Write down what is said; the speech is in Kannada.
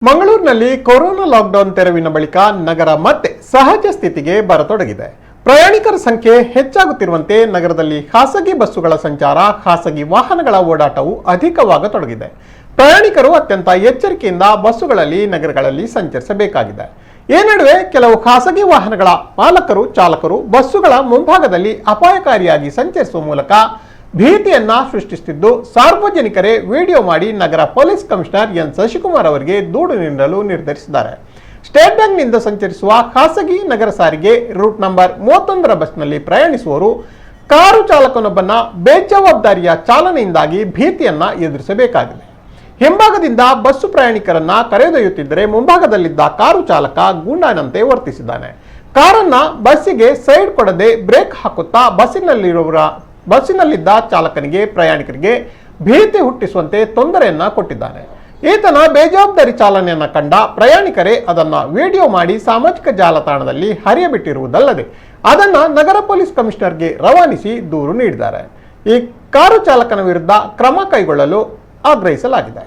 ಮಂಗಳೂರಿನಲ್ಲಿ ಕೊರೋನಾ ಲಾಕ್ಡೌನ್ ತೆರವಿನ ಬಳಿಕ ನಗರ ಮತ್ತೆ ಸಹಜ ಸ್ಥಿತಿಗೆ ಬರತೊಡಗಿದೆ. ಪ್ರಯಾಣಿಕರ ಸಂಖ್ಯೆ ಹೆಚ್ಚಾಗುತ್ತಿರುವಂತೆ ನಗರದಲ್ಲಿ ಖಾಸಗಿ ಬಸ್ಸುಗಳ ಸಂಚಾರ, ಖಾಸಗಿ ವಾಹನಗಳ ಓಡಾಟವು ಅಧಿಕವಾಗತೊಡಗಿದೆ. ಪ್ರಯಾಣಿಕರು ಅತ್ಯಂತ ಎಚ್ಚರಿಕೆಯಿಂದ ಬಸ್ಸುಗಳಲ್ಲಿ ನಗರಗಳಲ್ಲಿ ಸಂಚರಿಸಬೇಕಾಗಿದೆ. ಈ ನಡುವೆ ಕೆಲವು ಖಾಸಗಿ ವಾಹನಗಳ ಮಾಲಕರು, ಚಾಲಕರು ಬಸ್ಸುಗಳ ಮುಂಭಾಗದಲ್ಲಿ ಅಪಾಯಕಾರಿಯಾಗಿ ಸಂಚರಿಸುವ ಮೂಲಕ ಭೀತಿಯನ್ನ ಸೃಷ್ಟಿಸುತ್ತಿದ್ದು, ಸಾರ್ವಜನಿಕರೇ ವಿಡಿಯೋ ಮಾಡಿ ನಗರ ಪೊಲೀಸ್ ಕಮಿಷನರ್ ಎನ್ ಶಶಿಕುಮಾರ್ ಅವರಿಗೆ ದೂರು ನೀಡಲು ನಿರ್ಧರಿಸಿದ್ದಾರೆ. ಸ್ಟೇಟ್ ಬ್ಯಾಂಕ್ನಿಂದ ಸಂಚರಿಸುವ ಖಾಸಗಿ ನಗರ ಸಾರಿಗೆ ರೂಟ್ ನಂಬರ್ 31ರ ಬಸ್ನಲ್ಲಿ ಪ್ರಯಾಣಿಸುವವರು ಕಾರು ಚಾಲಕನೊಬ್ಬನ ಬೇಜವಾಬ್ದಾರಿಯ ಚಾಲನೆಯಿಂದಾಗಿ ಭೀತಿಯನ್ನ ಎದುರಿಸಬೇಕಾಗಿದೆ. ಹಿಂಭಾಗದಿಂದ ಬಸ್ಸು ಪ್ರಯಾಣಿಕರನ್ನ ಕರೆದೊಯ್ಯುತ್ತಿದ್ದರೆ ಮುಂಭಾಗದಲ್ಲಿದ್ದ ಕಾರು ಚಾಲಕ ಗೂಂಡಾನಂತೆ ವರ್ತಿಸಿದ್ದಾನೆ. ಕಾರನ್ನ ಬಸ್ಸಿಗೆ ಸೈಡ್ ಕೊಡದೆ ಬ್ರೇಕ್ ಹಾಕುತ್ತಾ ಬಸ್ಸಿನಲ್ಲಿದ್ದ ಚಾಲಕನಿಗೆ, ಪ್ರಯಾಣಿಕರಿಗೆ ಭೀತಿ ಹುಟ್ಟಿಸುವಂತೆ ತೊಂದರೆಯನ್ನ ಕೊಟ್ಟಿದ್ದಾನೆ. ಈತನ ಬೇಜವಾಬ್ದಾರಿ ಚಾಲನೆಯನ್ನ ಕಂಡ ಪ್ರಯಾಣಿಕರೇ ಅದನ್ನ ವಿಡಿಯೋ ಮಾಡಿ ಸಾಮಾಜಿಕ ಜಾಲತಾಣದಲ್ಲಿ ಹರಿಯಬಿಟ್ಟಿರುವುದಲ್ಲದೆ ಅದನ್ನ ನಗರ ಪೊಲೀಸ್ ಕಮಿಷನರ್ಗೆ ರವಾನಿಸಿ ದೂರು ನೀಡಿದ್ದಾರೆ. ಈ ಕಾರು ಚಾಲಕನ ವಿರುದ್ಧ ಕ್ರಮ ಕೈಗೊಳ್ಳಲು ಆಗ್ರಹಿಸಲಾಗಿದೆ.